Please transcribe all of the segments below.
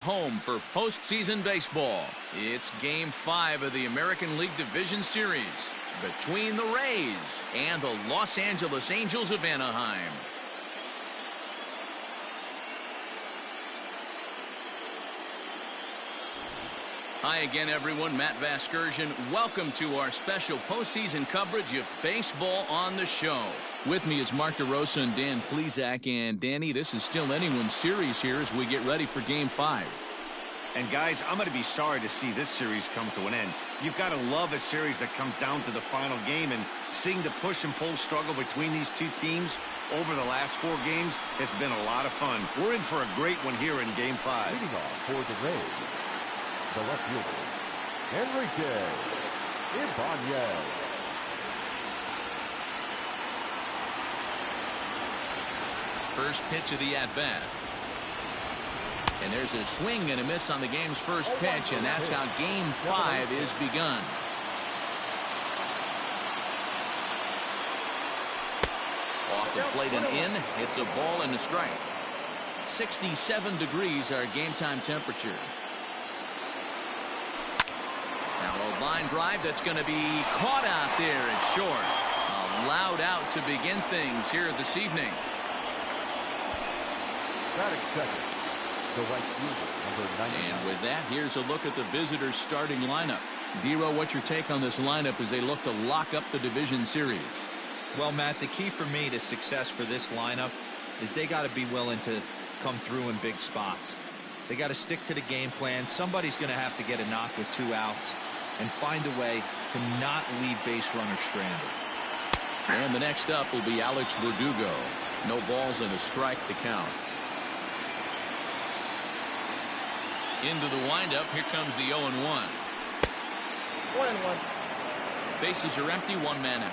Home for postseason baseball. It's Game 5 of the American League Division Series between the Rays and the Los Angeles Angels of Anaheim. Hi again, everyone. Matt Vasgersian. Welcome to our special postseason coverage of baseball on the show. With me is Mark DeRosa and Dan Plesac. And Danny, this is still anyone's series here as we get ready for Game 5. And guys, I'm going to be sorry to see this series come to an end. You've got to love a series that comes down to the final game, and seeing the push and pull struggle between these two teams over the last 4 games has been a lot of fun. We're in for a great one here in Game 5. Leading off for the Rays, the left fielder, Enrique Ibanez. First pitch of the at-bat. And there's a swing and a miss on the game's first pitch, and that's how Game 5 is begun. Off the plate and in. It's a ball and a strike. 67 degrees our game time temperature. Now a line drive that's going to be caught out there at short. A loud out to begin things here this evening. Batting second, the right fielder, number 99. And with that, here's a look at the visitors' starting lineup. Dero, what's your take on this lineup as they look to lock up the division series? Well, Matt, the key for me to success for this lineup is they got to be willing to come through in big spots. They got to stick to the game plan. Somebody's going to have to get a knock with 2 outs and find a way to not leave base runners stranded. And the next up will be Alex Verdugo. No balls and a strike to count. Into the windup. Here comes the 0-1. 1-1. Bases are empty. 1 man out.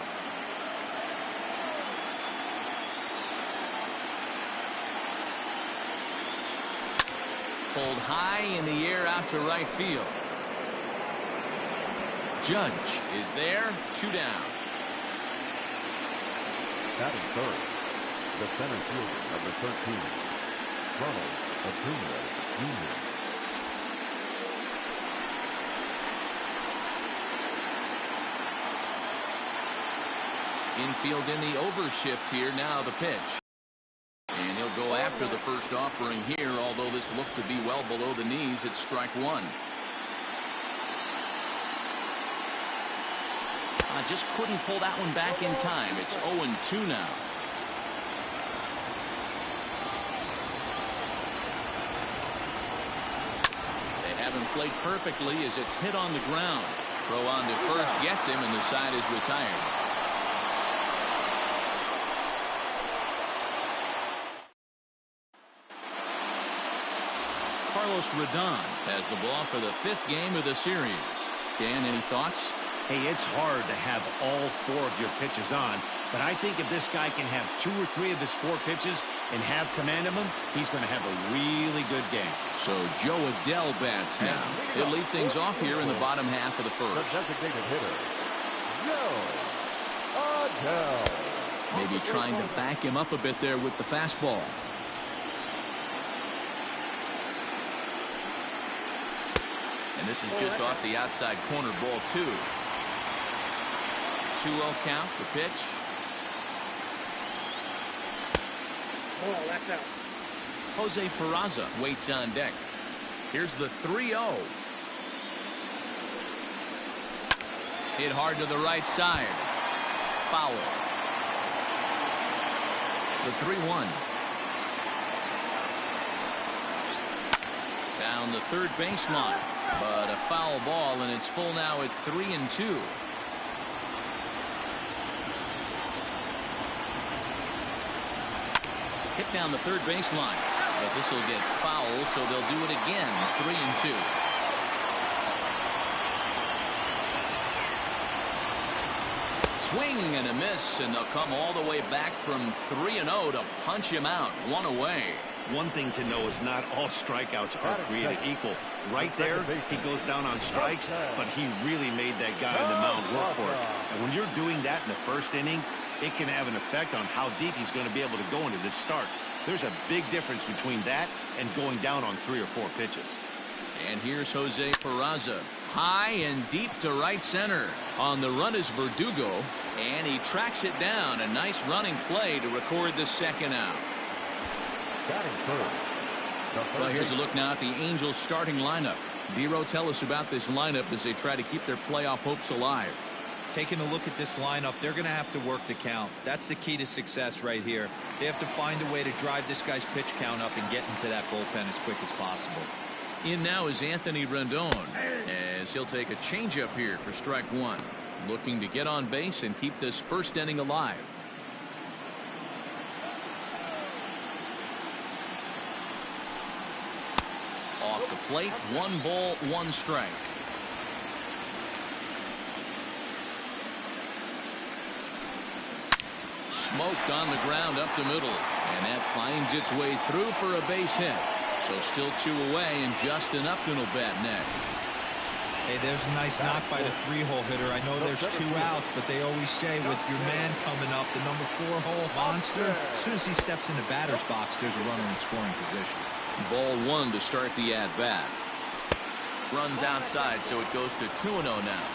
Pulled high in the air out to right field. Judge is there. 2 down. Batting third, the center fielder, number 13, Ronald Acuna, Jr. Infield in the overshift here. Now the pitch. And he'll go after the first offering here, although this looked to be well below the knees. It's strike 1. Just couldn't pull that one back in time. It's 0-2 now. They haven't played perfectly as it's hit on the ground. Throw on to first gets him, and the side is retired. Carlos Rendon has the ball for the 5th game of the series. Dan, any thoughts? Hey, it's hard to have all 4 of your pitches on, but I think if this guy can have 2 or 3 of his 4 pitches and have command of them, he's going to have a really good game. So Joe Adell bats now. He'll lead things off here in the bottom half of the first. The designated hitter, Joe Adell. Maybe trying to back him up a bit there with the fastball. And this is just off the outside corner, ball 2. 2-0 count, the pitch. Oh, that's out. Jose Peraza waits on deck. Here's the 3-0. Hit hard to the right side. Foul. The 3-1. Down the third baseline. But a foul ball, and it's full now at 3-2. Hit down the third baseline, but this will get foul, so they'll do it again. 3-2. Swing and a miss, and they'll come all the way back from 3-0 to punch him out. 1 away. One thing to know is not all strikeouts are created equal. Right there, he goes down on strikes, but he really made that guy on the mound work for it. And when you're doing that in the first inning, it can have an effect on how deep he's going to be able to go into this start. There's a big difference between that and going down on 3 or 4 pitches. And here's Jose Peraza. High and deep to right center. On the run is Verdugo, and he tracks it down. A nice running play to record the second out. Batting first. Well, here's a look now at the Angels starting lineup. Dero, tell us about this lineup as they try to keep their playoff hopes alive. Taking a look at this lineup, they're going to have to work the count. That's the key to success right here. They have to find a way to drive this guy's pitch count up and get into that bullpen as quick as possible. In now is Anthony Rendon, as he'll take a changeup here for strike 1. Looking to get on base and keep this first inning alive. Off the plate, 1 ball, 1 strike. Smoked on the ground up the middle, and that finds its way through for a base hit. So still 2 away, and Justin Upton will bat next. Hey, there's a nice knock by the 3-hole hitter. I know there's 2 outs, but they always say with your man coming up, the number 4-hole monster, as soon as he steps in the batter's box, there's a runner in scoring position. Ball 1 to start the at-bat. Runs outside, so it goes to 2-0 now.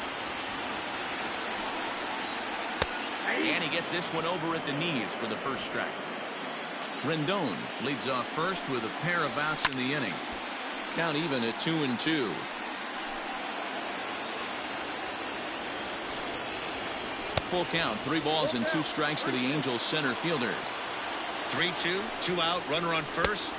And he gets this one over at the knees for the first strike. Rendon leads off first with a pair of outs in the inning. Count even at 2-2. Full count, 3 balls and 2 strikes to the Angels center fielder. 3-2, 2 out, runner on first.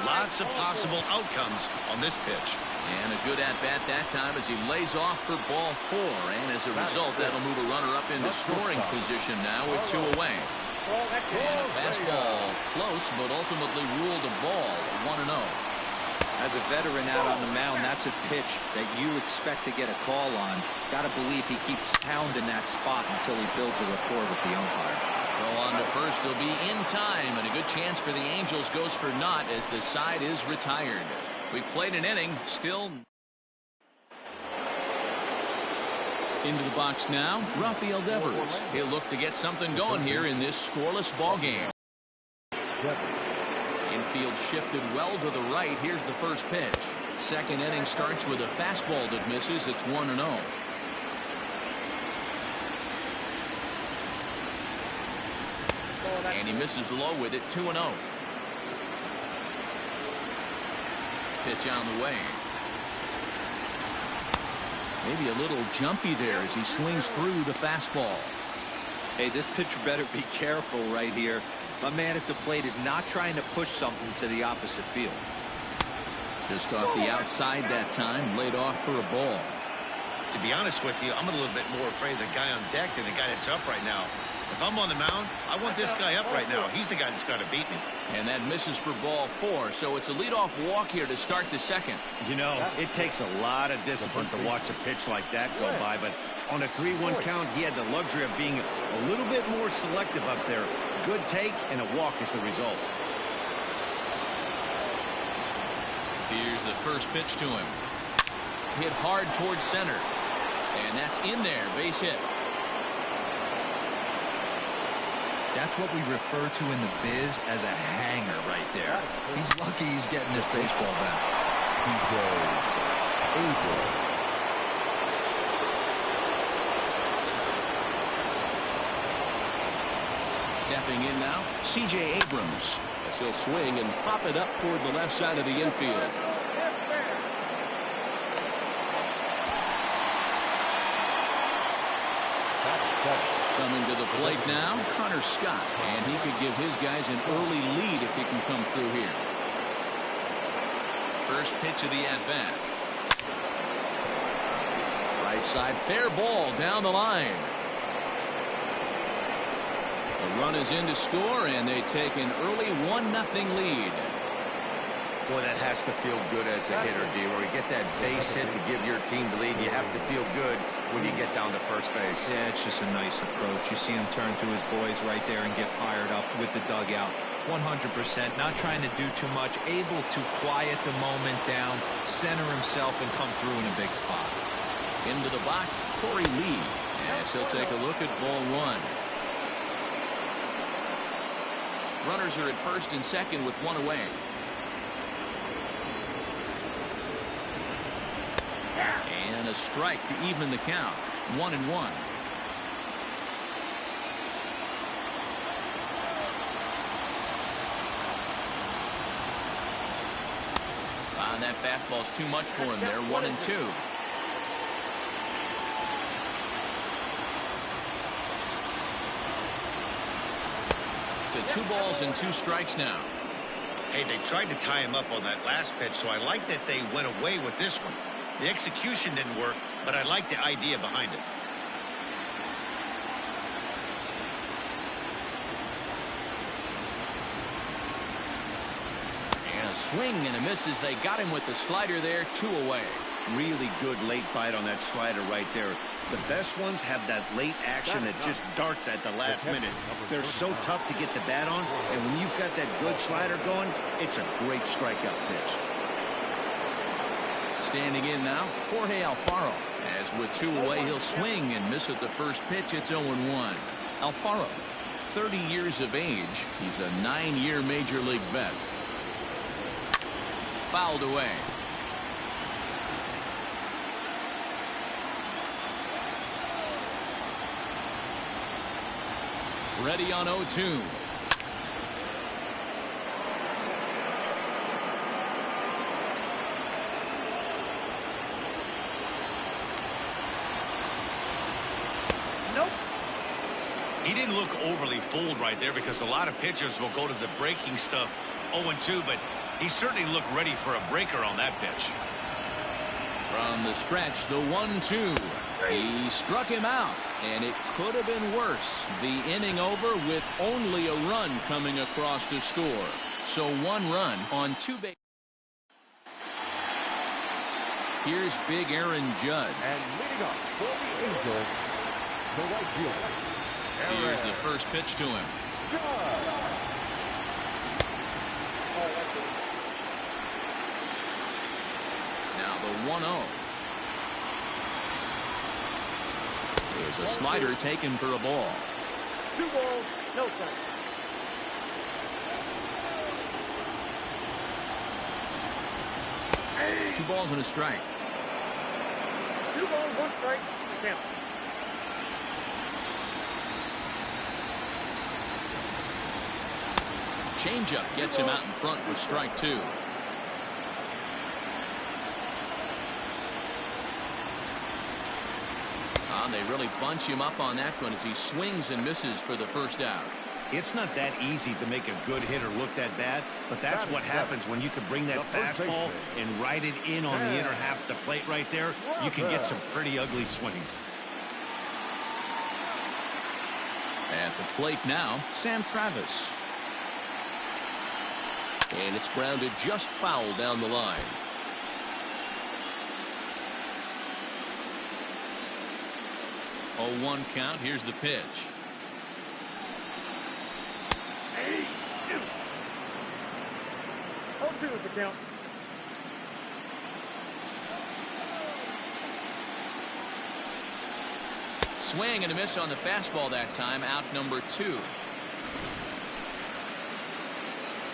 Lots of possible outcomes on this pitch. And a good at-bat that time as he lays off for ball 4. And as a result, that'll move a runner up into scoring position now with 2 away. And a fastball close, but ultimately ruled a ball, 1-0. As a veteran out on the mound, that's a pitch that you expect to get a call on. Got to believe he keeps pounding that spot until he builds a rapport with the umpire. Throw on to first. He'll be in time, and a good chance for the Angels goes for naught as the side is retired. We've played an inning, still. Into the box now, Rafael Devers. He'll look to get something going here in this scoreless ball game. Infield shifted well to the right. Here's the first pitch. Second inning starts with a fastball that misses. It's 1-0. And he misses low with it, 2-0. Pitch on the way. Maybe a little jumpy there as he swings through the fastball. Hey, this pitcher better be careful right here. My man at the plate is not trying to push something to the opposite field. Just off the outside that time, laid off for a ball. To be honest with you, I'm a little bit more afraid of the guy on deck than the guy that's up right now. If I'm on the mound, I want this guy up right now. He's the guy that's got to beat me. And that misses for ball 4, so it's a leadoff walk here to start the second. You know, it takes a lot of discipline to watch a pitch like that go by, but on a 3-1 count, he had the luxury of being a little bit more selective up there. Good take, and a walk is the result. Here's the first pitch to him. Hit hard towards center. And that's in there, base hit. That's what we refer to in the biz as a hanger right there. He's lucky he's getting this baseball back. Stepping in now, C.J. Abrams. As he'll swing and pop it up toward the left side of the infield. Coming to the plate now, Connor Scott. And he could give his guys an early lead if he can come through here. First pitch of the at-bat. Right side, fair ball down the line. The run is in to score, and they take an early 1-0 lead. Boy, that has to feel good as a hitter, D-Roy. You get that base hit to give your team the lead. You have to feel good when you get down to first base. Yeah, it's just a nice approach. You see him turn to his boys right there and get fired up with the dugout. 100%, not trying to do too much, able to quiet the moment down, center himself, and come through in a big spot. Into the box, Corey Lee, as he'll take a look at ball 1. Runners are at first and second with one away. And a strike to even the count. 1-1. That fastball's too much for him there. 1-2. To 2 balls and 2 strikes now. Hey, they tried to tie him up on that last pitch, so I like that they went away with this one. The execution didn't work, but I like the idea behind it. Swing and a miss as they got him with the slider there. 2 away. Really good late bite on that slider right there. The best ones have that late action that just darts at the last minute. They're so tough to get the bat on, and when you've got that good slider going, it's a great strikeout pitch. Standing in now, Jorge Alfaro. As with 2 away, he'll swing and miss at the first pitch. It's 0-1. Alfaro, 30 years of age. He's a 9-year Major League vet. Fouled away. Ready on 0-2. Nope. He didn't look overly fooled right there because a lot of pitchers will go to the breaking stuff 0-2, but he certainly looked ready for a breaker on that pitch. From the stretch, the 1-2. He struck him out, and it could have been worse. The inning over with only a run coming across to score. So 1 run on 2 bases. Here's big Aaron Judge. And leading up for the Angels, the right fielder. Here's the first pitch to him. Now the 1-0. Here's a slider taken for a ball. 2 balls, no strikes. 2 balls and a strike. 2 balls, 1 strike. Count. Changeup gets him out in front for strike 2. They really bunch him up on that one as he swings and misses for the first out. It's not that easy to make a good hitter look that bad, but that's what happens when you can bring that fastball and ride it in on the inner half of the plate right there. You can get some pretty ugly swings. At the plate now, Sam Travis. And it's grounded just foul down the line. 0-1 count. Here's the pitch. 0-2 is the count. Swing and a miss on the fastball that time. Out number 2.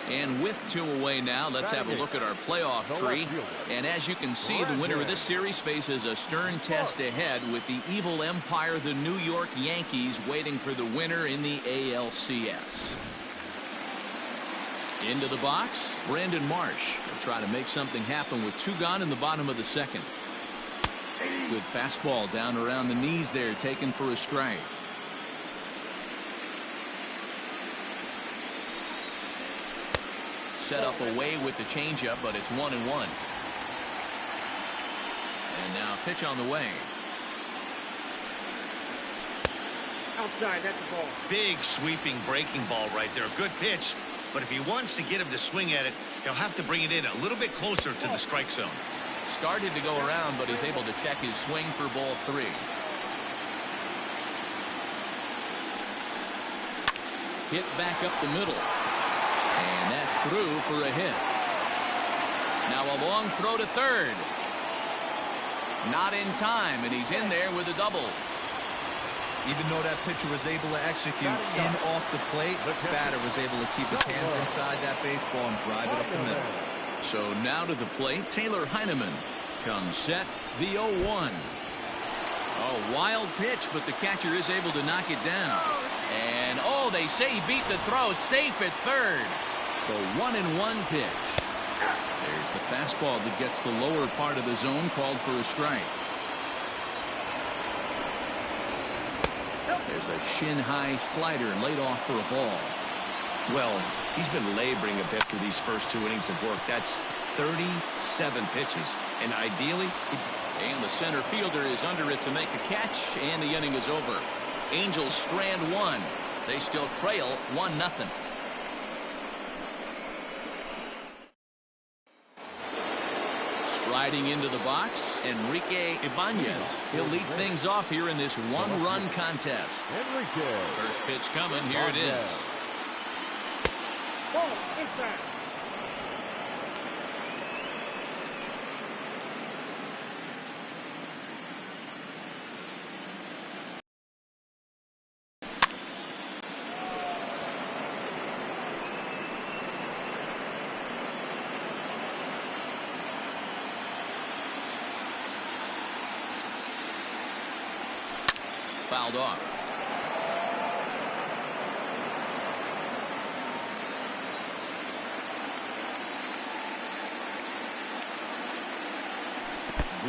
And with 2 away now, let's have a look at our playoff tree. And as you can see, the winner of this series faces a stern test ahead with the evil empire, the New York Yankees, waiting for the winner in the ALCS. Into the box, Brandon Marsh will try to make something happen with 2 gone in the bottom of the 2nd. Good fastball down around the knees there, taken for a strike. Set up away with the changeup, but it's 1-1. And now pitch on the way. Outside, that's the ball. Big sweeping breaking ball right there. Good pitch, but if he wants to get him to swing at it, he'll have to bring it in a little bit closer to the strike zone. Started to go around, but he's able to check his swing for ball 3. Hit back up the middle. And that's through for a hit. Now a long throw to third. Not in time, and he's in there with a double. Even though that pitcher was able to execute in off the plate, the batter was able to keep his hands inside that baseball and drive it up the middle. So now to the plate, Taylor Heineman comes set, the 0-1. A wild pitch, but the catcher is able to knock it down. And, oh, they say he beat the throw, safe at third. The 1-1 pitch. There's the fastball that gets the lower part of the zone, called for a strike. There's a shin-high slider laid off for a ball. Well, he's been laboring a bit for these first 2 innings of work. That's 37 pitches, and ideally... And the center fielder is under it to make the catch, and the inning is over. Angels strand one. They still trail 1-0. Striding into the box, Enrique Ibanez. He'll lead things off here in this one-run contest. First pitch coming. Here it is. Ball, inside. Fouled off.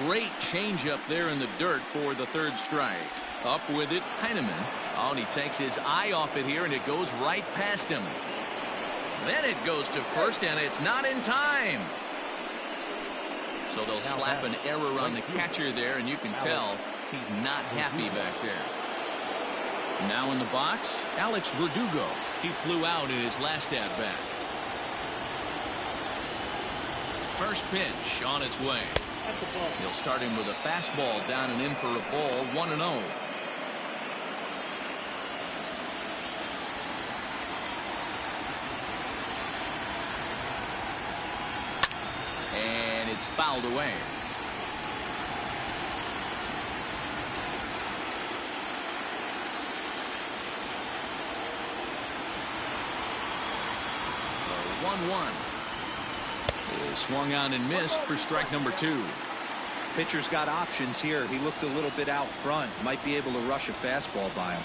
Great changeup there in the dirt for the third strike. Up with it, Heineman. Oh, and he takes his eye off it here, and it goes right past him. Then it goes to first, and it's not in time. So they'll slap an error on the catcher there, and you can tell he's not happy back there. Now in the box, Alex Verdugo. He flew out in his last at-bat. First pitch on its way. He'll start him with a fastball down and in for a ball, 1-0. And it's fouled away. The 1-1 is swung on and missed for strike number 2. Pitcher's got options here. He looked a little bit out front. Might be able to rush a fastball by him.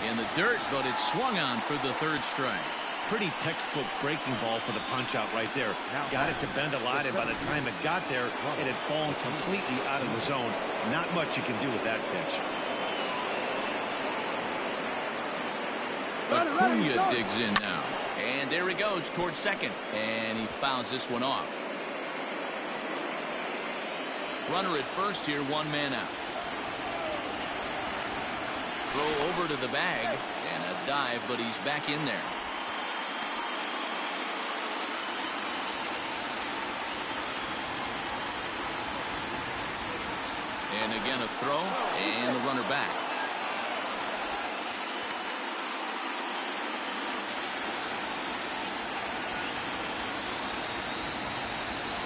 In the dirt, but it's swung on for the third strike. Pretty textbook breaking ball for the punch out right there. Got it to bend a lot, and by the time it got there, it had fallen completely out of the zone. Not much you can do with that pitch. Acuna digs in now. And there he goes towards second. And he fouls this one off. Runner at first here, 1 man out. Throw over to the bag. And a dive, but he's back in there. And again a throw. And the runner back.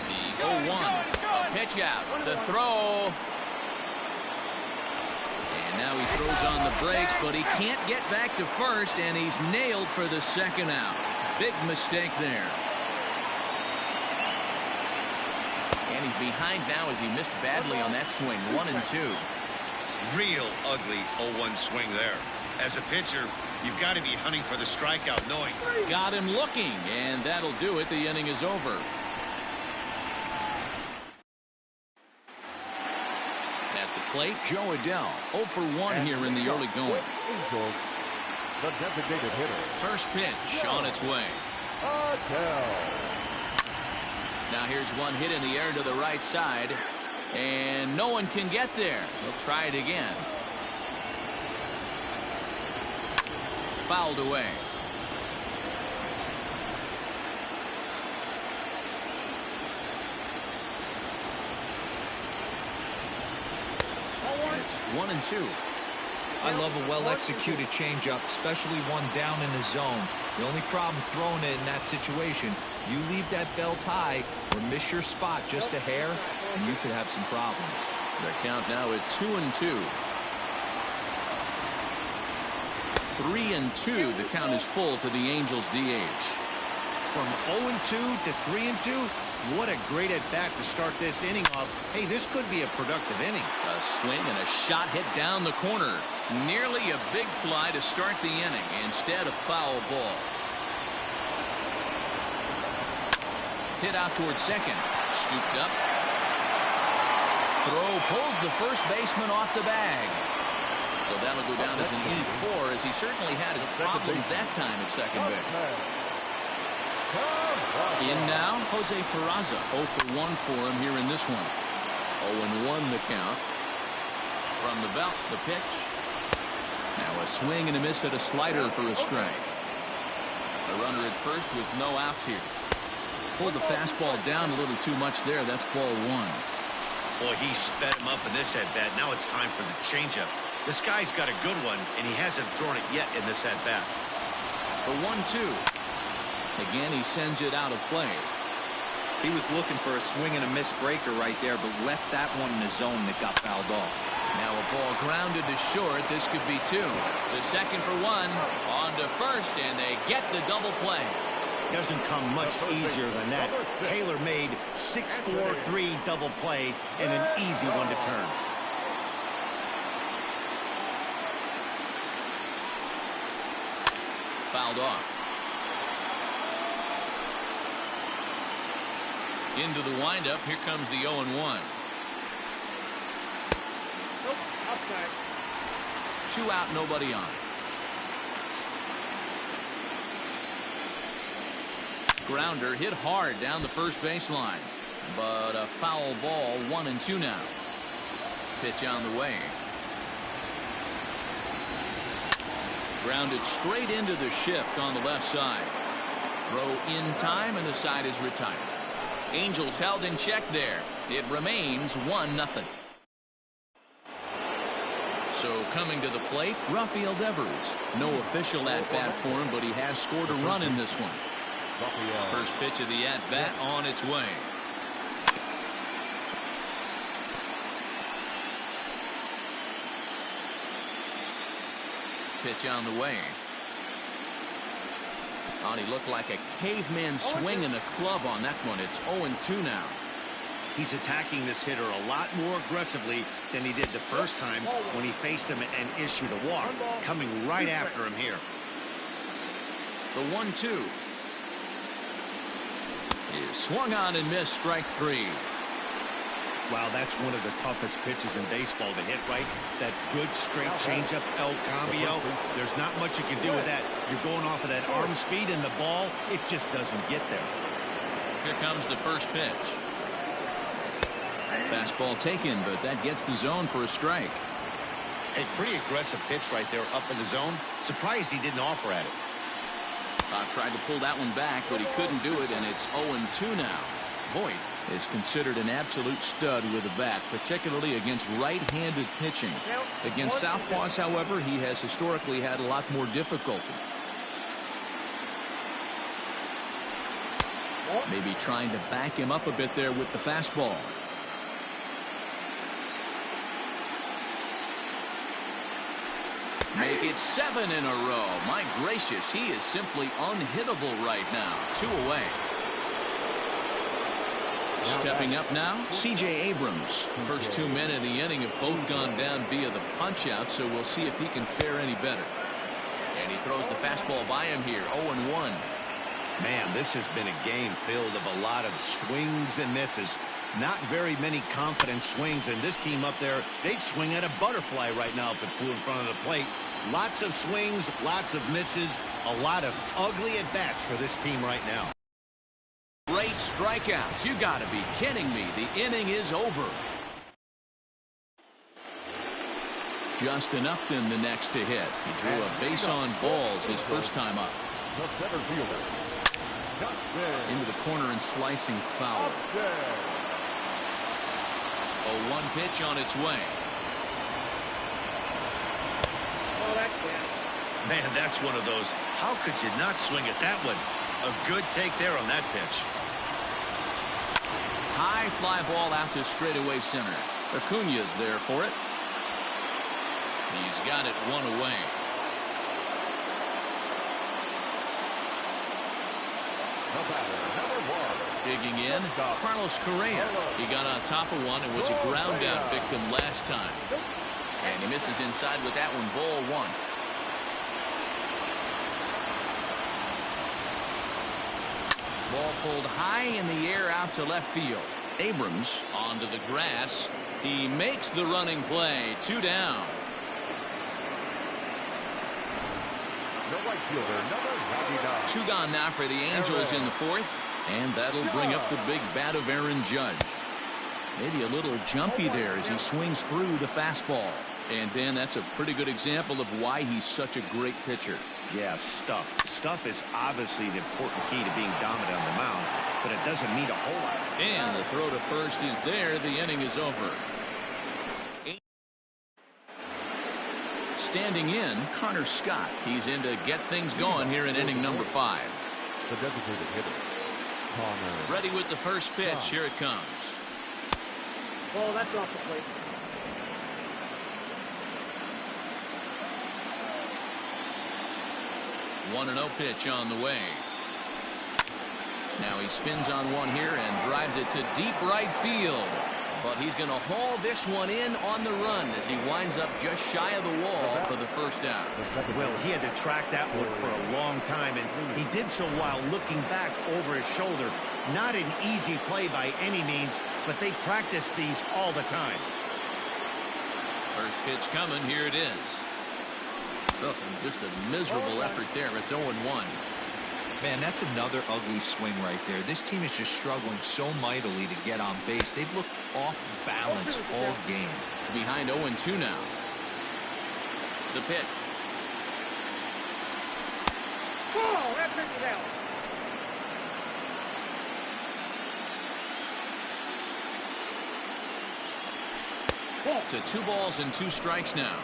The 0-1. A pitch out. The throw. And now he throws on the brakes, but he can't get back to first, and he's nailed for the second out. Big mistake there. And he's behind now as he missed badly on that swing. 1-2. Real ugly 0-1 swing there. As a pitcher, you've got to be hunting for the strikeout, knowing. Got him looking, and that'll do it. The inning is over. At the plate, Joe Adell, 0 for 1 here in the early going. Angels, the designated hitter. First pitch on its way. Now here's one hit in the air to the right side, and no one can get there. He'll try it again. Fouled away. And it's 1-2. I love a well-executed changeup, especially one down in the zone. The only problem throwing it in that situation, you leave that belt high or miss your spot just a hair, and you could have some problems. The count now at 2-2. 3-2. The count is full to the Angels DH. From 0-2 to 3-2. What a great at-bat to start this inning off. Hey, this could be a productive inning. A swing and a shot hit down the corner. Nearly a big fly to start the inning. Instead, a foul ball. Hit out towards second. Scooped up. Throw pulls the first baseman off the bag. So that'll go down as an E4, as he certainly had his problems that time at second base. In now, Jose Peraza. 0 for 1 for him here in this one. 0-1 the count. From the belt, the pitch. Now a swing and a miss at a slider for a strike. A runner at first with no outs here. Pulled the fastball down a little too much there. That's ball 1. Boy, he sped him up in this at-bat. Now it's time for the changeup. This guy's got a good one, and he hasn't thrown it yet in this at-bat. The 1-2. Again, he sends it out of play. He was looking for a swing and a miss breaker right there, but left that one in the zone that got fouled off. Now a ball grounded to short. This could be 2. The second for 1. On to first, and they get the double play. Doesn't come much easier than that. Taylor made 6-4-3 double play and an easy one to turn. Fouled off. Into the windup. Here comes the 0-1. Nope, outside. 2 out, nobody on. Grounder hit hard down the first baseline, but a foul ball. 1-2 now. Pitch on the way. Grounded straight into the shift on the left side. Throw in time, and the side is retired. Angels held in check there. It remains 1-0. So coming to the plate, Rafael Devers. No official at-bat for him, but he has scored a run in this one. First pitch of the at-bat on its way. Pitch on the way. Oh, he looked like a caveman swinging the club on that one. It's 0-2 now. He's attacking this hitter a lot more aggressively than he did the first time when he faced him and issued a walk. Coming right after him here. The 1-2 is swung on and missed. Strike 3. Wow, that's one of the toughest pitches in baseball to hit right. That good straight changeup, El Cambio. There's not much you can do with that. You're going off of that arm speed, and the ball, it just doesn't get there. Here comes the first pitch. Fastball taken, but that gets the zone for a strike. A pretty aggressive pitch right there up in the zone. Surprised he didn't offer at it. Tried to pull that one back, but he couldn't do it, and it's 0-2 now. Voit is considered an absolute stud with a bat, particularly against right-handed pitching. Against southpaws, however, he has historically had a lot more difficulty. Maybe trying to back him up a bit there with the fastball. Make it 7 in a row. My gracious, he is simply unhittable right now. 2 away. Stepping up now, C.J. Abrams. First 2 men in the inning have both gone down via the punch-out, so we'll see if he can fare any better. And he throws the fastball by him here, 0-1. Man, this has been a game filled of a lot of swings and misses. Not very many confident swings, and this team up there, they'd swing at a butterfly right now if it flew in front of the plate. Lots of swings, lots of misses, a lot of ugly at-bats for this team right now. Great strikeouts. You got to be kidding me. The inning is over. Justin Upton the next to hit. He drew a base on balls his first time up. Into the corner and slicing foul. 0-1 pitch on its way. Oh, that's bad. Man, that's one of those. How could you not swing at that one? A good take there on that pitch. High fly ball out to straightaway center. Acuna's there for it. He's got it one away. The batter, number 1. Digging in, Carlos Correa. He got on top of one and was a ground out victim last time. And he misses inside with that one, ball 1. Ball pulled high in the air out to left field. Abrams onto the grass. He makes the running play. 2 down. The right fielder, number 99. 2 gone now for the Angels in the 4th. And that'll bring up the big bat of Aaron Judge. Maybe a little jumpy there as he swings through the fastball. And Dan, that's a pretty good example of why he's such a great pitcher. Yeah, stuff. Stuff is obviously the important key to being dominant on the mound, but it doesn't mean a whole lot. And the throw to first is there. The inning is over. Standing in, Connor Scott. He's in to get things going here in inning number 5. The designated hitter, Connor. Ready with the first pitch. Here it comes. Oh, that's off the plate. One and 0 pitch on the way. Now he spins on one here and drives it to deep right field. But he's going to haul this one in on the run as he winds up just shy of the wall for the first out. Well, he had to track that one for a long time, and he did so while looking back over his shoulder. Not an easy play by any means, but they practice these all the time. First pitch coming. Here it is. Oh, and just a miserable effort there. It's 0-1. Man, that's another ugly swing right there. This team is just struggling so mightily to get on base. They've looked off balance all game. Behind 0-2 now. The pitch. Oh, that took it out. To 2 balls and 2 strikes now.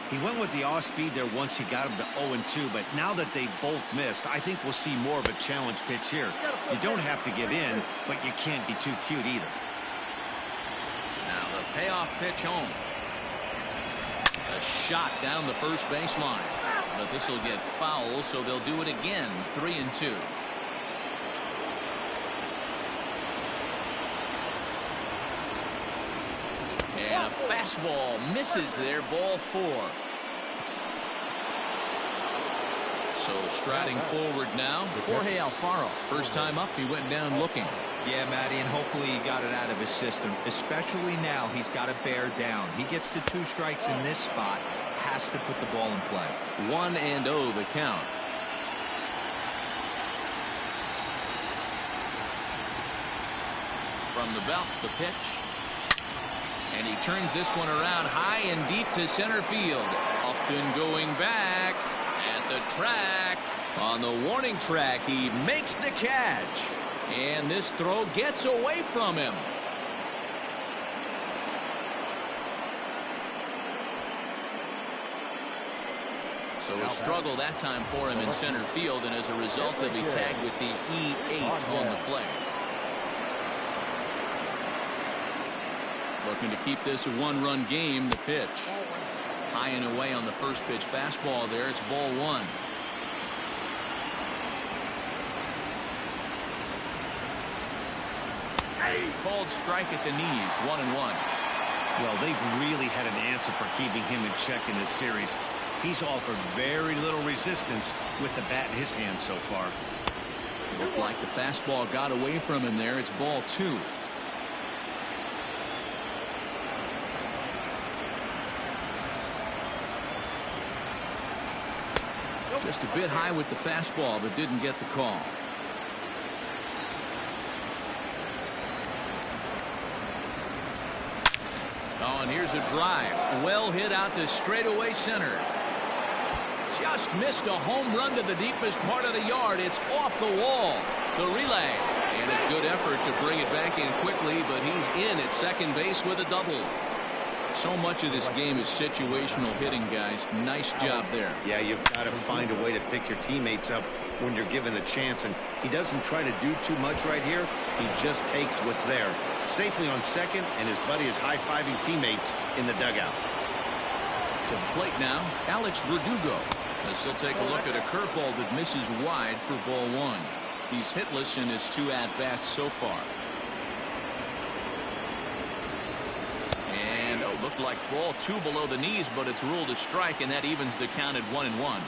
He went with the off speed there once he got him to 0-2, but now that they've both missed, I think we'll see more of a challenge pitch here. You don't have to give in, but you can't be too cute either. Now the payoff pitch home. A shot down the first baseline. But this will get foul, so they'll do it again. 3-2. And a fastball misses there. Ball 4. So striding forward now, Jorge Alfaro. First time up, he went down looking. Yeah, Matty, and hopefully he got it out of his system. Especially now, he's got to bear down. He gets the 2 strikes in this spot. Has to put the ball in play. 1-0 the count. From the belt, the pitch. And he turns this one around high and deep to center field. Upton going back at the track. On the warning track, he makes the catch. And this throw gets away from him. So a struggle that time for him in center field, and as a result he'll be tagged with the E8 on the play. Looking to keep this a 1-run game. The pitch. High and away on the first pitch fastball there. It's ball 1. Called strike at the knees. 1-1. Well, they've really had an answer for keeping him in check in this series. He's offered very little resistance with the bat in his hand so far. Looked like the fastball got away from him there. It's ball 2. Just a bit high with the fastball, but didn't get the call. Oh, and here's a drive. Well hit out to straightaway center. Just missed a home run to the deepest part of the yard. It's off the wall. The relay. And a good effort to bring it back in quickly, but he's in at second base with a double. So much of this game is situational hitting, guys. Nice job there. Yeah, you've got to find a way to pick your teammates up when you're given the chance, and he doesn't try to do too much right here. He just takes what's there. Safely on second, and his buddy is high-fiving teammates in the dugout. To the plate now, Alex Verdugo. As he'll take a look at a curveball that misses wide for ball one. He's hitless in his 2 at-bats so far. And looked like ball 2 below the knees, but it's ruled a strike, and that evens the count at 1-1.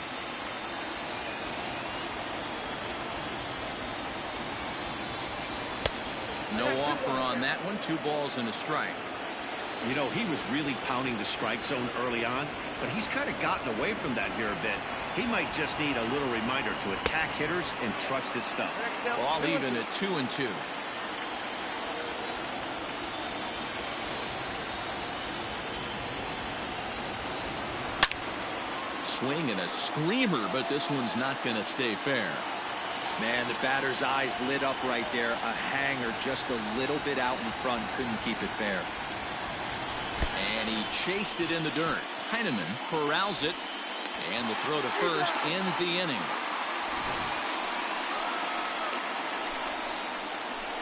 No offer on that one. 2 balls and a strike. You know, he was really pounding the strike zone early on, but he's kind of gotten away from that here a bit. He might just need a little reminder to attack hitters and trust his stuff. All even at 2-2. Swing and a screamer, but this one's not going to stay fair. Man, the batter's eyes lit up right there. A hanger just a little bit out in front. Couldn't keep it fair. And he chased it in the dirt. Heineman corrals it. And the throw to first ends the inning.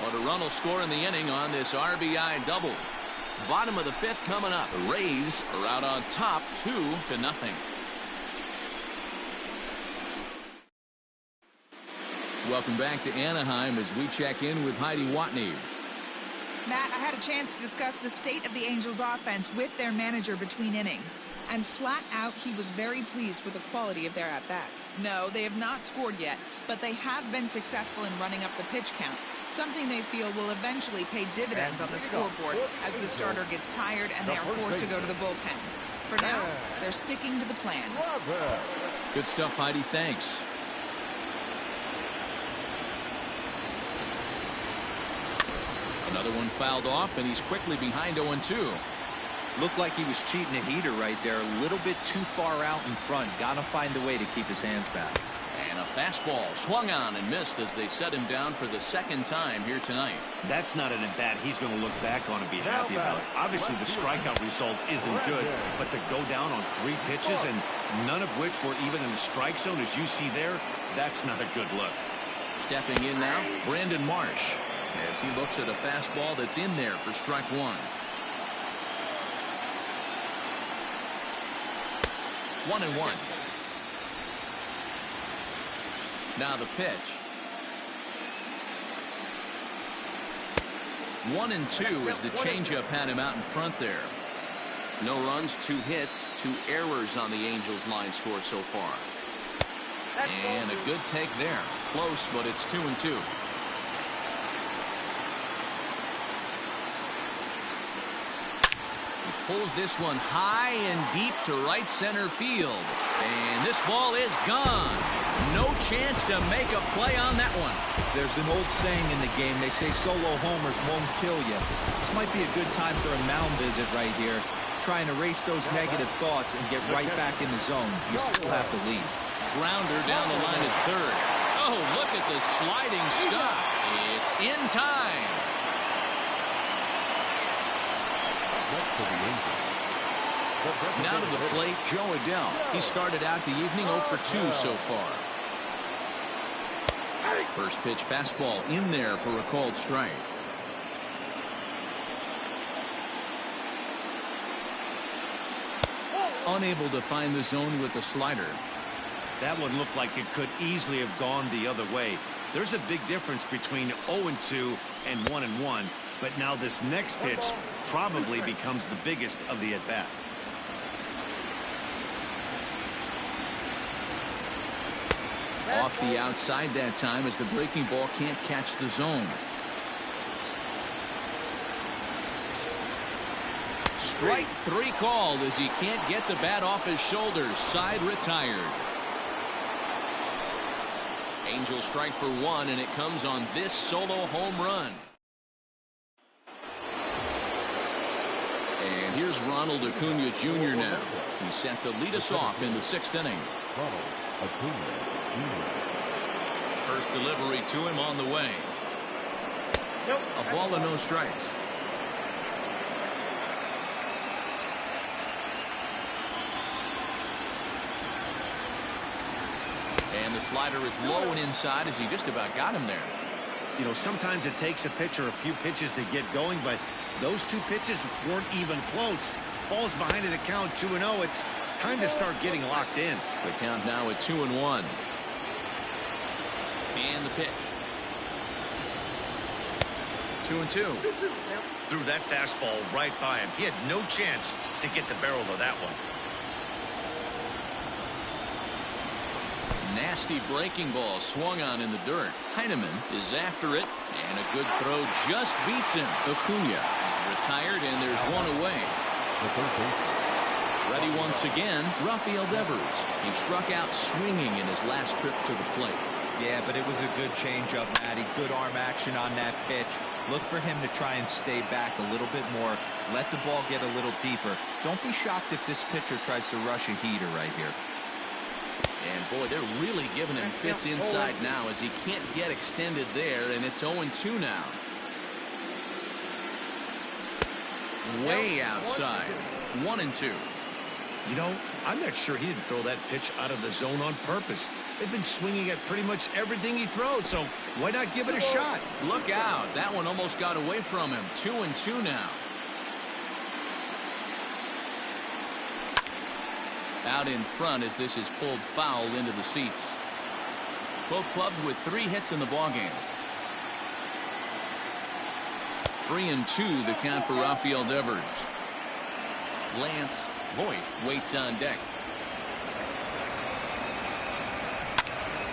But a run will score in the inning on this RBI double. Bottom of the 5th coming up. The Rays are out on top 2-0. Welcome back to Anaheim as we check in with Heidi Watney. Matt, I had a chance to discuss the state of the Angels offense with their manager between innings. And flat out, he was very pleased with the quality of their at-bats. No, they have not scored yet, but they have been successful in running up the pitch count, something they feel will eventually pay dividends on the scoreboard as the starter gets tired and they are forced to go to the bullpen. For now, they're sticking to the plan. Good stuff, Heidi. Thanks. Another one fouled off, and he's quickly behind 0-2. Looked like he was cheating a heater right there. A little bit too far out in front. Gotta find a way to keep his hands back. And a fastball swung on and missed as they set him down for the 2nd time here tonight. That's not an at-bat he's going to look back on and be happy about. Obviously, the strikeout result isn't good, but to go down on 3 pitches and none of which were even in the strike zone, as you see there, that's not a good look. Stepping in now, Brandon Marsh, as he looks at a fastball that's in there for strike 1. 1-1. Now the pitch. 1-2 as the changeup had him out in front there. No runs, 2 hits, 2 errors on the Angels line score so far. And a good take there. Close, but it's 2-2. Pulls this one high and deep to right center field. And this ball is gone. No chance to make a play on that one. There's an old saying in the game. They say solo homers won't kill you. This might be a good time for a mound visit right here. Try and erase those negative thoughts and get right back in the zone. You still have to lead. Grounder down the line at 3rd. Oh, look at the sliding stop. It's in time. Now to the plate, Joe Adell. He started out the evening 0 for 2 so far. First pitch fastball in there for a called strike. Unable to find the zone with the slider. That one looked like it could easily have gone the other way. There's a big difference between 0-2 and 1-1. But now this next pitch probably becomes the biggest of the at-bat. Off the outside that time as the breaking ball can't catch the zone. Strike 3 called as he can't get the bat off his shoulders. Side retired. Angels strike for 1, and it comes on this solo home run. And here's Ronald Acuna Jr. now. He's set to lead us off in the 6th inning. Ronald Acuna Jr. First delivery to him on the way. A ball and no strikes. And the slider is low and inside as he just about got him there. You know, sometimes it takes a pitcher a few pitches to get going, but those two pitches weren't even close. Ball's behind in the count 2-0. It's time to start getting locked in. The count now at 2-1. And the pitch. 2-2. Threw that fastball right by him. He had no chance to get the barrel of that one. Nasty breaking ball swung on in the dirt. Heineman is after it, and a good throw just beats him. Acuna is retired, and there's one away. Ready once again, Rafael Devers. He struck out swinging in his last trip to the plate. Yeah, but it was a good changeup, Matty. Good arm action on that pitch. Look for him to try and stay back a little bit more. Let the ball get a little deeper. Don't be shocked if this pitcher tries to rush a heater right here. And boy, they're really giving him fits inside now as he can't get extended there, and it's 0-2 now. Way outside. 1-2. You know, I'm not sure he didn't throw that pitch out of the zone on purpose. They've been swinging at pretty much everything he throws, so why not give it a shot? Look out. That one almost got away from him. 2-2 now. Out in front as this is pulled foul into the seats. Both clubs with 3 hits in the ballgame. 3-2 the count for Rafael Devers. Lance Voit waits on deck.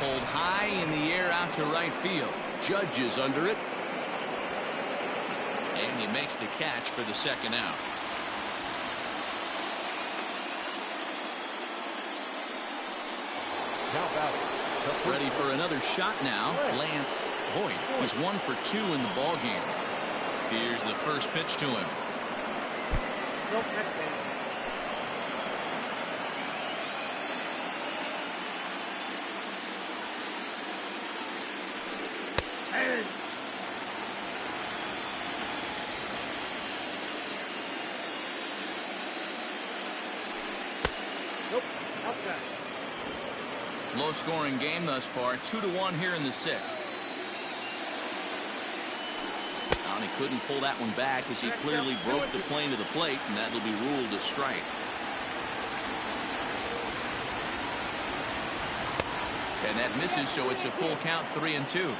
Pulled high in the air out to right field. Judge is under it. And he makes the catch for the second out. Ready for another shot now. Lance Voit is 1 for 2 in the ball game. Here's the first pitch to him. Low scoring game thus far. 2-1 here in the 6th. And he couldn't pull that one back as he clearly broke the plane to the plate, and that'll be ruled a strike. And that misses, so it's a full count. 3-2.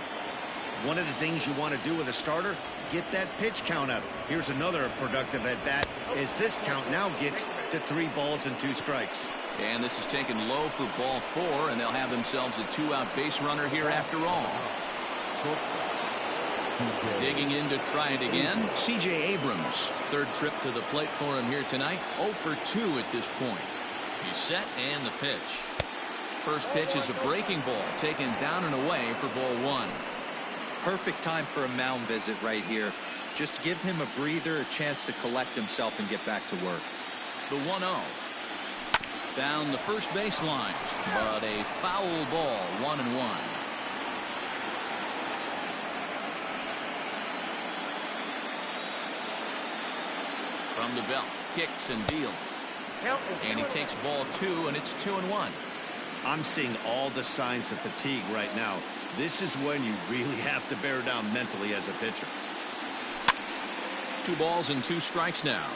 One of the things you want to do with a starter, get that pitch count up. Here's another productive at bat as this count now gets to 3 balls and 2 strikes. And this is taken low for ball 4, and they'll have themselves a 2-out base runner here after all. Digging in to try it again, C.J. Abrams. 3rd trip to the plate for him here tonight. 0 for 2 at this point. He's set, and the pitch. First pitch is a breaking ball taken down and away for ball 1. Perfect time for a mound visit right here. Just give him a breather, a chance to collect himself and get back to work. The 1-0. Down the first baseline, but a foul ball. 1-1. From the belt, kicks and deals. And he takes ball 2, and it's 2-1. I'm seeing all the signs of fatigue right now. This is when you really have to bear down mentally as a pitcher. 2 balls and 2 strikes now.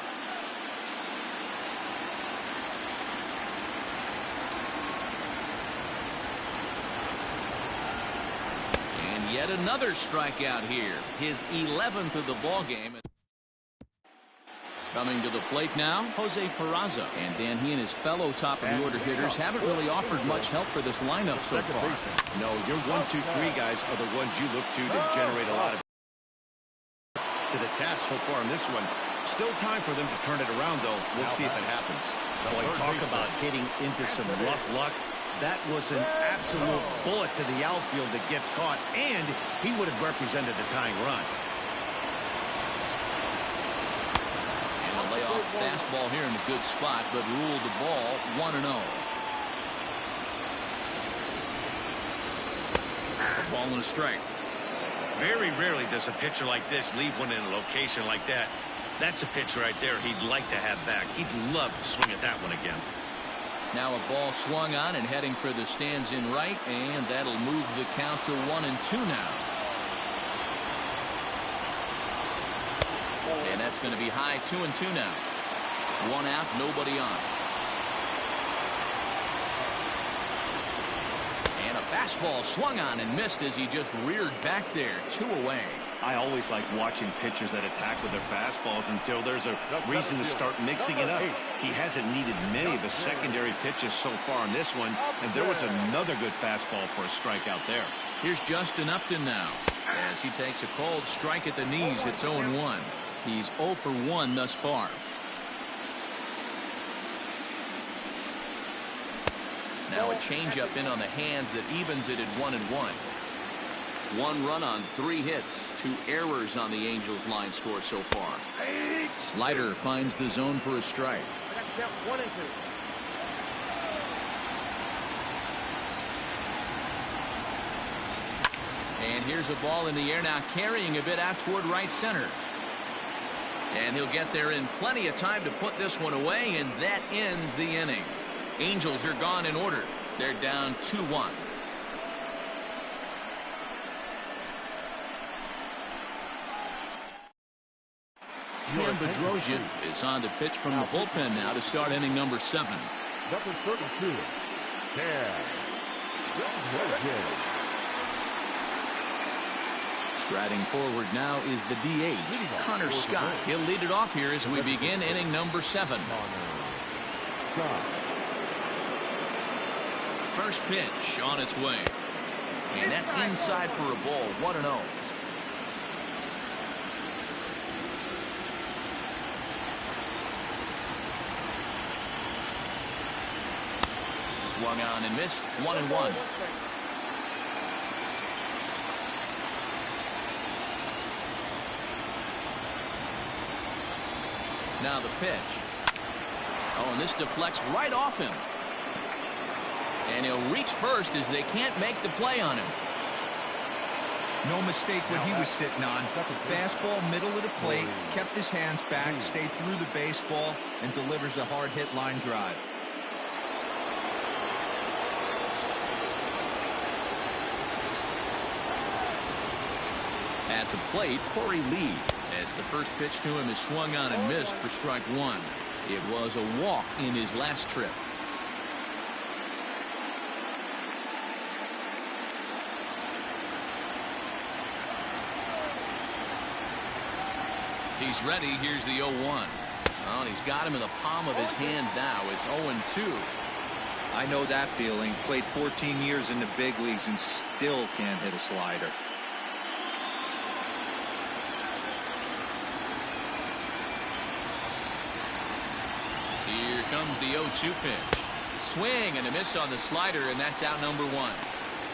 And yet another strikeout here. His 11th of the ball game. Coming to the plate now, Jose Peraza. And Dan, he and his fellow top-of-the-order hitters haven't really offered much help for this lineup so far. No, your 1, 2, 3 guys are the ones you look to generate a lot of to the task so far in this one. Still time for them to turn it around, though. We'll see if it happens. Boy, talk about hitting into some rough luck. That was an absolute bullet to the outfield that gets caught, and he would have represented the tying run. Layoff fastball here in a good spot, but ruled the ball 1-0. Ball and a strike. Very rarely does a pitcher like this leave one in a location like that. That's a pitch right there he'd like to have back. He'd love to swing at that one again. Now a ball swung on and heading for the stands in right, and that'll move the count to 1-2 now. And that's going to be high 2-2 now. One out, nobody on. And a fastball swung on and missed as he just reared back there. 2 away. I always like watching pitchers that attack with their fastballs until there's a reason to start mixing it up. He hasn't needed many of his secondary pitches so far in this one, and there was another good fastball for a strikeout there. Here's Justin Upton now as he takes a cold strike at the knees. It's 0-1. He's 0 for 1 thus far. Now a changeup in on the hands that evens it at 1-1. 1 run on 3 hits, 2 errors on the Angels line score so far. Slider finds the zone for a strike. 1-2. And here's a ball in the air now, carrying a bit out toward right center. And he'll get there in plenty of time to put this one away, and that ends the inning. Angels are gone in order. They're down 2-1. Cam Bedrosian is on to pitch from the bullpen now to start inning number 7. Number 32, Cam Bedrosian. Striding forward now is the DH, Connor Scott. He'll lead it off here as we begin inning number 7. First pitch on its way. And that's inside for a ball. 1-0. Swung on and missed. 1-1. Now the pitch. Oh, and this deflects right off him. And he'll reach first as they can't make the play on him. No mistake what he was sitting on. Fastball, middle of the plate, kept his hands back, stayed through the baseball, and delivers a hard hit line drive. At the plate, Corey Lee, as the first pitch to him is swung on and missed for strike 1. It was a walk in his last trip. He's ready. Here's the 0-1. Oh, and he's got him in the palm of his hand now. It's 0-2. I know that feeling. Played 14 years in the big leagues and still can't hit a slider. Here comes the 0-2 pitch. Swing and a miss on the slider, and that's out number 1.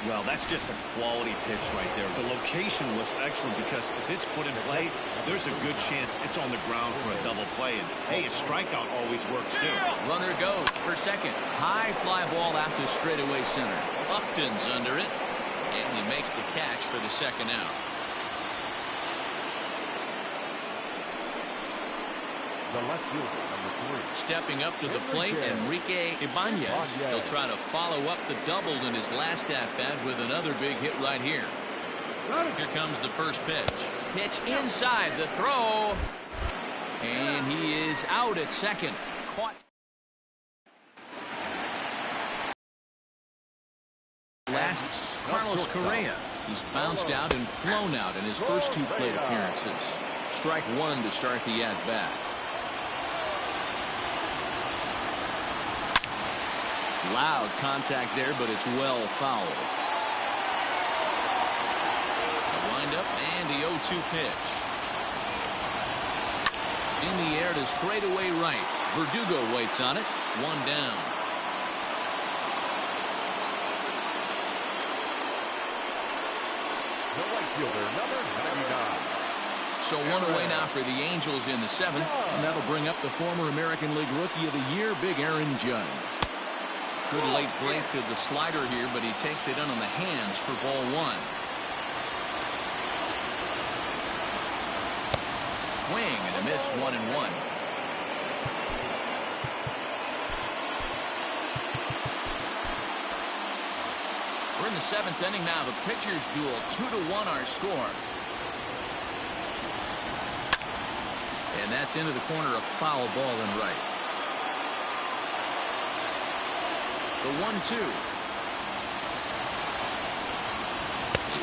Well, that's just a quality pitch right there. The location was excellent because if it's put in play, there's a good chance it's on the ground for a double play. And, hey, a strikeout always works, too. Runner goes for second. High fly ball out to straightaway center. Upton's under it, and he makes the catch for the second out. The left fielder, number 3. Stepping up to the plate, Enrique Ibanez. He'll try to follow up the double in his last at-bat with another big hit right here. Here comes the first pitch. Pitch inside, the throw. And he is out at second. Caught. Last, Carlos Correa. He's bounced out and flown out in his first 2 plate appearances. Strike 1 to start the at-bat. Loud contact there, but it's well fouled. The windup and the 0-2 pitch. In the air to straightaway right. Verdugo waits on it. 1 down. The right fielder, number 99. So 1 away now for the Angels in the 7th, and that'll bring up the former American League Rookie of the Year, Big Aaron Judge. Good late break to the slider here, but he takes it in on the hands for ball 1. Swing and a miss. 1-1. We're in the 7th inning now. The pitchers duel. 2-1 our score. And that's into the corner, a foul ball and right. The 1-2.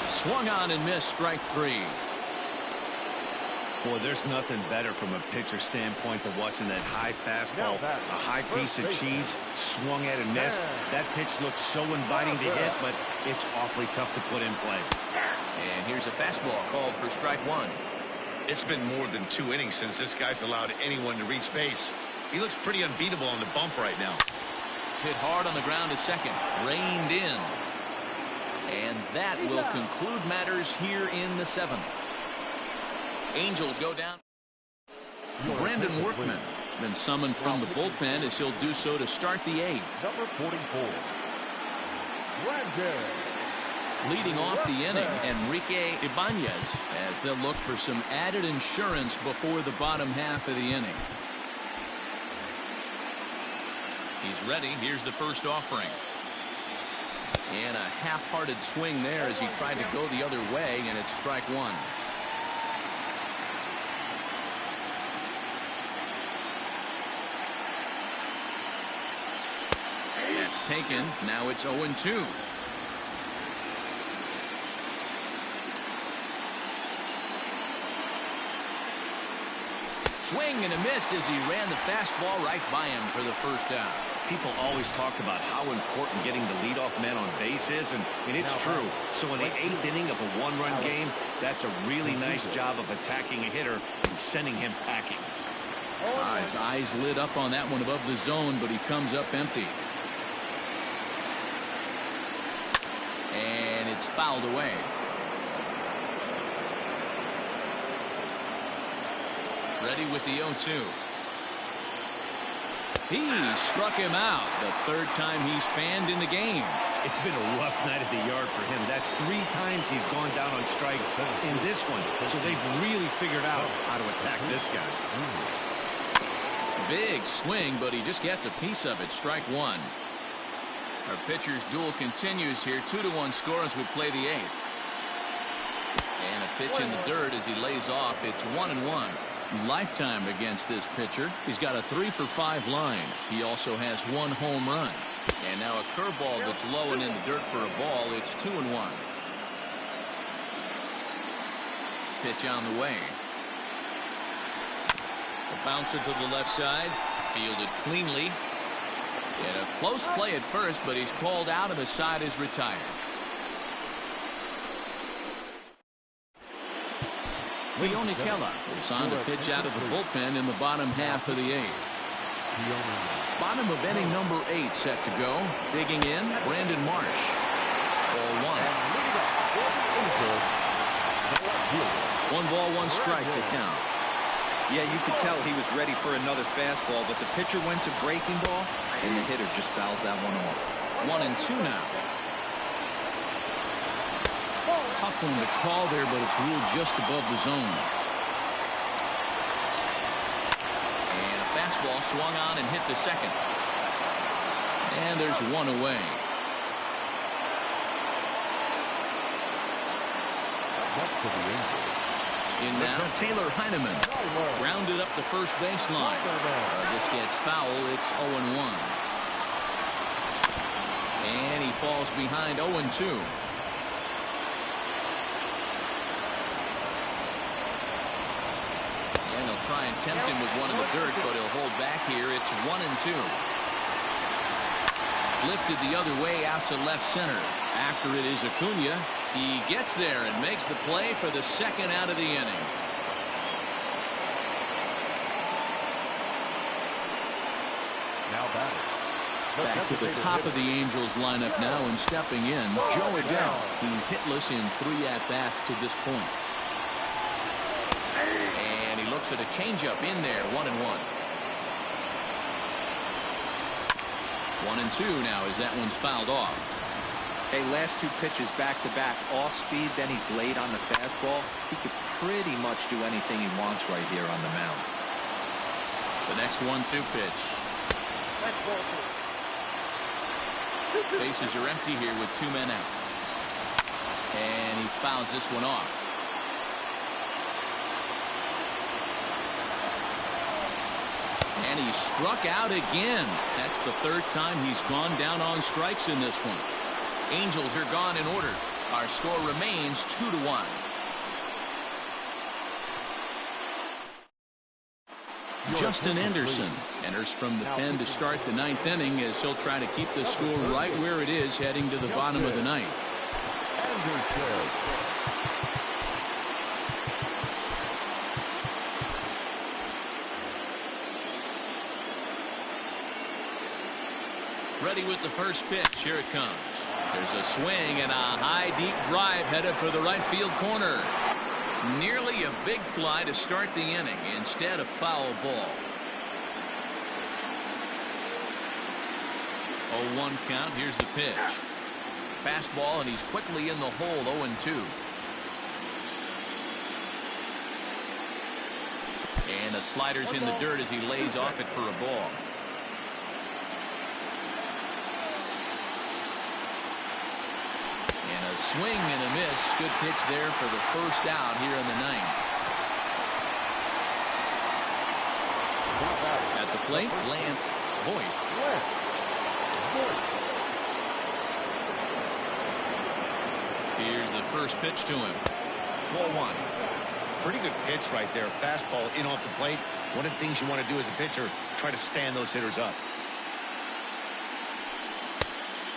Swung on and missed. Strike 3. Boy, there's nothing better from a pitcher standpoint than watching that high fastball, a high piece of cheese, swung at and missed. That pitch looks so inviting to hit, but it's awfully tough to put in play. And here's a fastball called for strike 1. It's been more than 2 innings since this guy's allowed anyone to reach base. He looks pretty unbeatable on the bump right now. Hit hard on the ground to second. Reined in. And that will conclude matters here in the 7th. Angels go down. Rendon Workman has been summoned from the bullpen as he'll do so to start the 8th. Number 44. Rendon. Leading off the inning, Enrique Ibanez, as they'll look for some added insurance before the bottom half of the inning. He's ready. Here's the first offering. And a half-hearted swing there as he tried to go the other way, and it's strike 1. That's taken. Now it's 0-2. Swing and a miss as he ran the fastball right by him for the first out. People always talk about how important getting the leadoff man on base is, and it's true. So in the 8th inning of a 1-run game, that's a really nice job of attacking a hitter and sending him packing. His eyes lit up on that one above the zone, but he comes up empty. And it's fouled away. Ready with the 0-2. He struck him out. The 3rd time he's fanned in the game. It's been a rough night at the yard for him. That's 3 times he's gone down on strikes in this one. So they've really figured out how to attack this guy. Big swing, but he just gets a piece of it. Strike 1. Our pitcher's duel continues here. 2-1 score as we play the 8th. And a pitch in the dirt as he lays off. It's 1-1. Lifetime against this pitcher. He's got a 3-for-5 line. He also has 1 home run. And now a curveball that's low and in the dirt for a ball. It's 2-1. Pitch on the way. A bouncer to the left side. Fielded cleanly. And a close play at first, but he's called out and the side is retired. Keller is on to pitch out of the bullpen in the bottom half of the 8th. Bottom of inning number 8 set to go. Digging in, Brandon Marsh. Ball 1. 1 ball, 1 strike to count. Yeah, you could tell he was ready for another fastball, but the pitcher went to breaking ball, and the hitter just fouls that one off. 1-2 now. Tough one to call there, but it's ruled just above the zone. And a fastball swung on and hit to second. And there's 1 away. In now, Taylor Heineman. Rounded up the first baseline. This gets foul. It's 0-1. And he falls behind 0-2. And he'll try and tempt him with one in the dirt, but he'll hold back here. It's 1-2. Lifted the other way out to left center. After it is Acuna. He gets there and makes the play for the 2nd out of the inning. Now batting. Back to the top of the Angels lineup now, and stepping in, Joe Adell. He's hitless in 3 at-bats to this point. And he looks at a changeup in there, 1-1. 1-2 now as that one's fouled off. Hey, last 2 pitches back-to-back, off speed, then he's late on the fastball. He could pretty much do anything he wants right here on the mound. The next 1-2 pitch. Bases are empty here with 2 men out. And he fouls this one off. And he struck out again. That's the third time he's gone down on strikes in this one. Angels are gone in order. Our score remains 2-1. Justin Anderson enters from the pen to start the ninth inning as he'll try to keep the score right where it is heading to the bottom of the ninth. Ready with the first pitch. Here it comes. There's a swing and a high deep drive headed for the right field corner. Nearly a big fly to start the inning. Instead, a foul ball. 0-1 count. Here's the pitch. Fastball, and he's quickly in the hole. 0-2. And the slider's in the dirt as he lays off it for a ball. And a swing and a miss. Good pitch there for the first out here in the ninth. At the plate, Lance Voigt. Here's the first pitch to him. Ball one. Pretty good pitch right there. Fastball in off the plate. One of the things you want to do as a pitcher, try to stand those hitters up.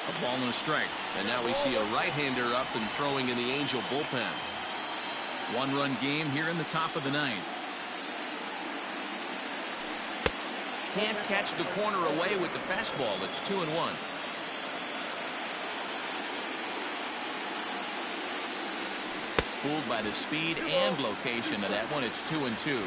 A ball and a strike. And now we see a right-hander up and throwing in the Angel bullpen. One-run game here in the top of the ninth. Can't catch the corner away with the fastball. It's 2-1. Fooled by the speed and location of that one. It's 2-2.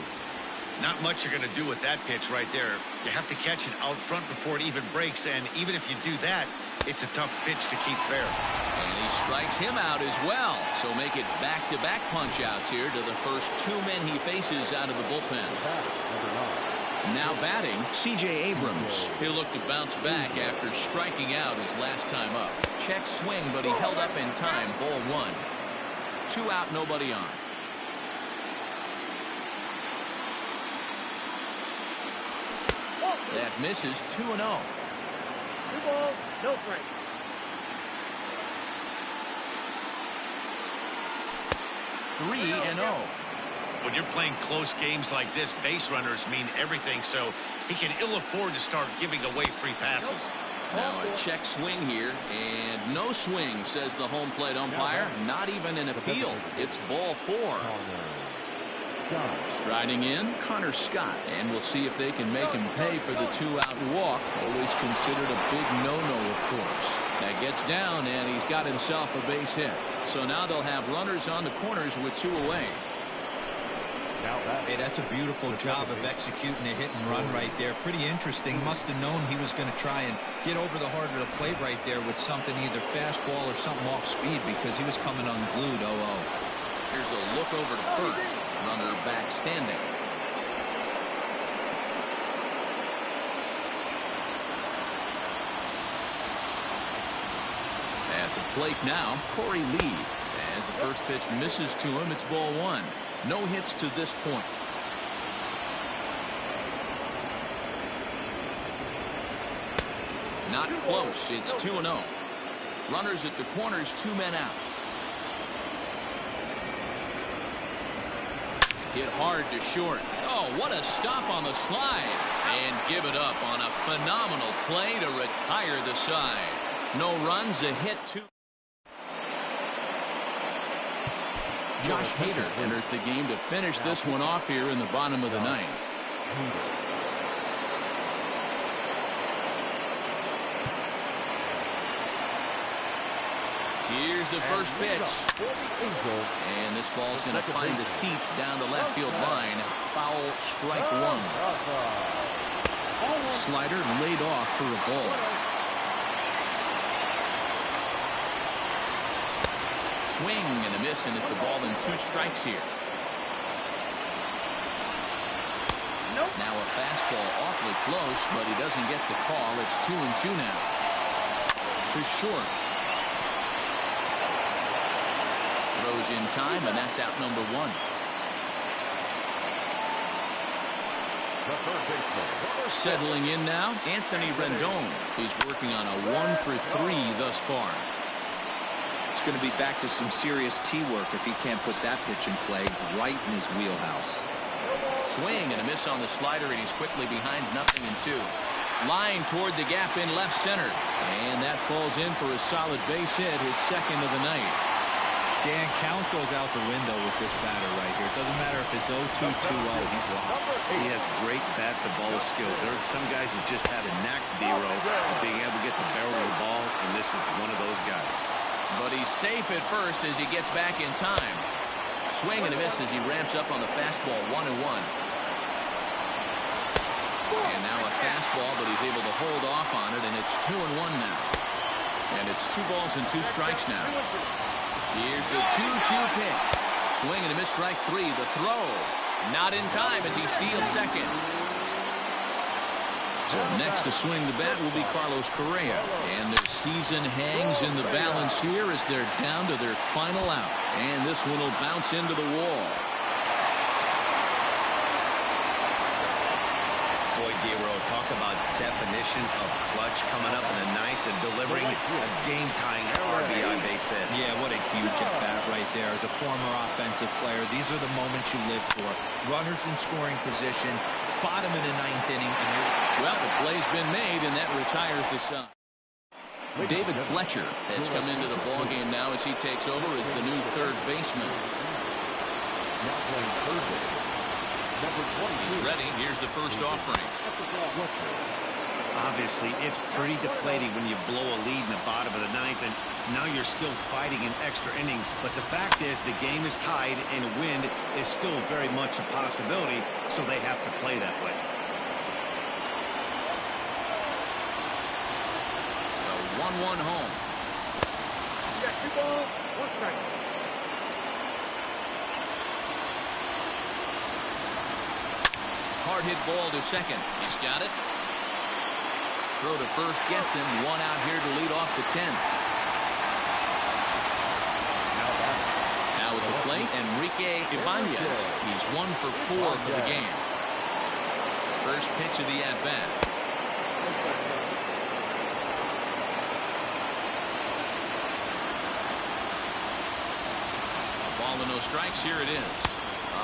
Not much you're going to do with that pitch right there. You have to catch it out front before it even breaks, and even if you do that, it's a tough pitch to keep fair. And he strikes him out as well. So make it back-to-back punch-outs here to the first two men he faces out of the bullpen. Now batting, C.J. Abrams. He'll look to bounce back after striking out his last time up. Check swing, but he held up in time. Ball one. 2 out, nobody on. That misses. 2-0. 2 balls, no strike. 3-0. When you're playing close games like this, base runners mean everything, so he can ill afford to start giving away free passes. Now a check swing here, and no swing, says the home plate umpire. Not even an appeal. It's ball 4. Striding in, Connor Scott, and we'll see if they can make him pay for the 2-out walk. Always considered a big no-no, of course. That gets down, and he's got himself a base hit. So now they'll have runners on the corners with 2 away. Hey, that's a beautiful job of executing a hit and run right there. Pretty interesting. Must have known he was going to try and get over the heart of the plate right there with something, either fastball or something off speed, because he was coming unglued. 0-0. Here's a look over to first. Runner back standing. At the plate now, Corey Lee. As the first pitch misses to him, it's ball 1. No hits to this point. Not close. It's 2-0. Runners at the corners, 2 men out. Hit hard to short. Oh, what a stop on the slide. And give it up on a phenomenal play to retire the side. No runs, a hit, 2. Josh Hader enters the game to finish this one off here in the bottom of the ninth. Here's the first pitch. And this ball's going to find the seats down the left field line. Foul, strike 1. Slider laid off for a ball. Swing and a miss, and it's a ball and 2 strikes here. Now a fastball awfully close, but he doesn't get the call. It's 2-2 now. To short. Throws in time, and that's out number 1. The third baseman. Settling in now, Anthony Rendon. He's working on a 1-for-3 thus far. It's going to be back to some serious tee work if he can't put that pitch in play right in his wheelhouse. Swing and a miss on the slider, and he's quickly behind 0-2. Line toward the gap in left center. And that falls in for a solid base hit, his second of the night. Dan, count goes out the window with this batter right here. It doesn't matter if it's 0-2, 2-0. He's locked. He has great bat-to-ball skills. There are some guys that just have a knack, D-Row, of being able to get the barrel of the ball, and this is one of those guys. But he's safe at first as he gets back in time. Swing and a miss as he ramps up on the fastball, 1-1. And now a fastball, but he's able to hold off on it, and it's 2-1 now. And it's 2 balls and 2 strikes now. Here's the 2-2 pitch. Swing and a miss, strike 3. The throw. Not in time as he steals second. So next to swing the bat will be Carlos Correa. And their season hangs in the balance here as they're down to their final out. And this one will bounce into the wall. Boy, D-Row, talk about definition of clutch coming up in the 9th and delivering a game-tying RBI base hit. Yeah, what a huge at-bat right there. As a former offensive player, these are the moments you live for. Runners in scoring position, bottom of the 9th inning. Well, the play's been made, and that retires the side. David Fletcher has come into the ballgame now as he takes over as the new third baseman. Now playing third base. He's ready. Here's the first offering. Obviously, it's pretty deflating when you blow a lead in the bottom of the 9th, and now you're still fighting in extra innings. But the fact is, the game is tied, and a win is still very much a possibility, so they have to play that way. The 1-1 home. You got 2 balls, 1 strike. Hard hit ball to second. He's got it. Throw to first gets him. 1 out here to lead off the 10th. Now at the plate, Enrique Ibanez. He's 1 for 4 for the game. First pitch of the at-bat. Ball and no strikes. Here it is.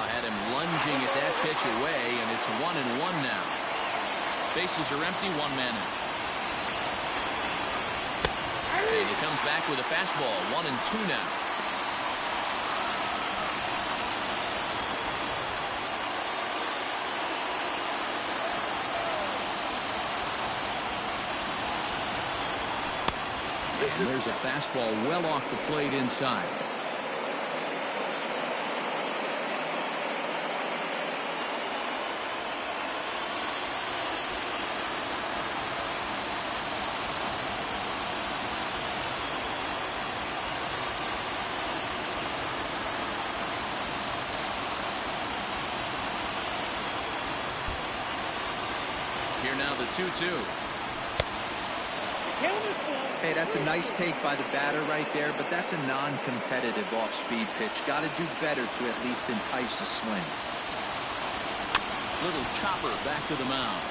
Had him lunging at that pitch away, and it's 1-1 now. Bases are empty, 1 man out. And he comes back with a fastball, 1-2 now. And there's a fastball well off the plate inside. Here now the 2-2. Hey, that's a nice take by the batter right there, but that's a non-competitive off-speed pitch. Got to do better to at least entice a swing. Little chopper back to the mound.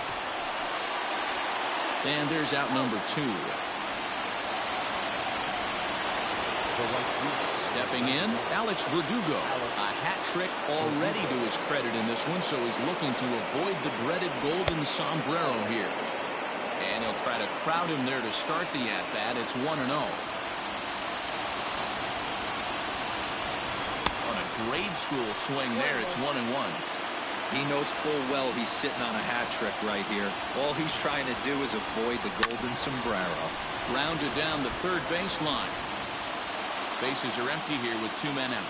And there's out number 2. Stepping in, Alex Verdugo. A hat trick already to his credit in this one, so he's looking to avoid the dreaded golden sombrero here. And he'll try to crowd him there to start the at-bat. It's 1-0. On a grade school swing there, it's 1-1. He knows full well he's sitting on a hat trick right here. All he's trying to do is avoid the golden sombrero. Rounded down the third baseline. Bases are empty here with 2 men out.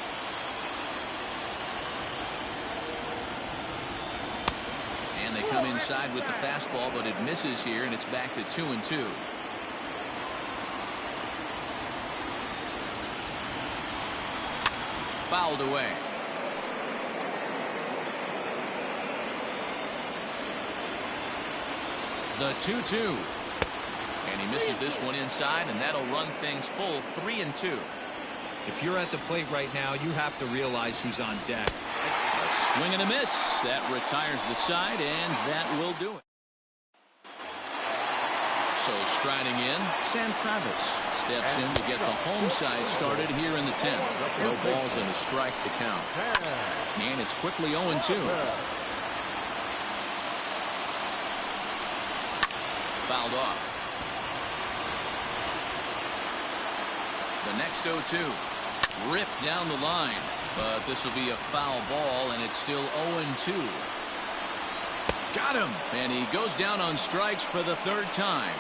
And they come inside with the fastball, but it misses here, and it's back to 2-2. Fouled away. The 2-2. And he misses this one inside, and that'll run things full 3-2. If you're at the plate right now, you have to realize who's on deck. A swing and a miss. That retires the side, and that will do it. So striding in, Sam Travis steps in to get the home side started here in the 10th. No balls and a strike to count. And it's quickly 0-2. Fouled off. The next 0-2. Ripped down the line. But this will be a foul ball, and it's still 0-2. Got him! And he goes down on strikes for the third time.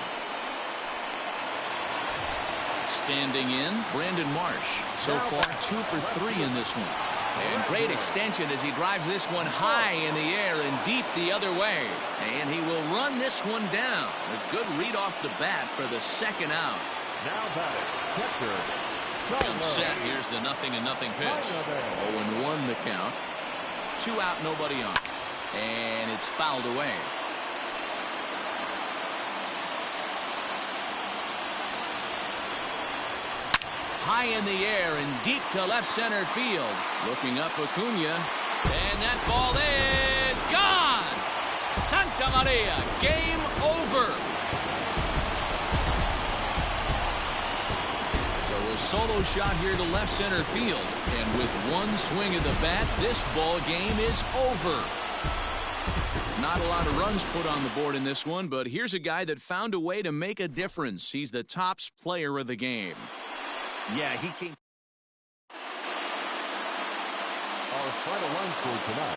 Standing in, Brandon Marsh. So far, 2 for 3 in this one. And great extension as he drives this one high in the air and deep the other way. And he will run this one down. A good read off the bat for the second out. Now batting, catcher. Comes set. Here's the 0-0 pitch. 0-1 the count. 2 out, nobody on. And it's fouled away. High in the air and deep to left center field. Looking up Acuna. And that ball is gone. Santa Maria. Game over. So a solo shot here to left center field. And with one swing of the bat, this ball game is over. Not a lot of runs put on the board in this one, but here's a guy that found a way to make a difference. He's the tops player of the game. Yeah, he came. Our final run score tonight.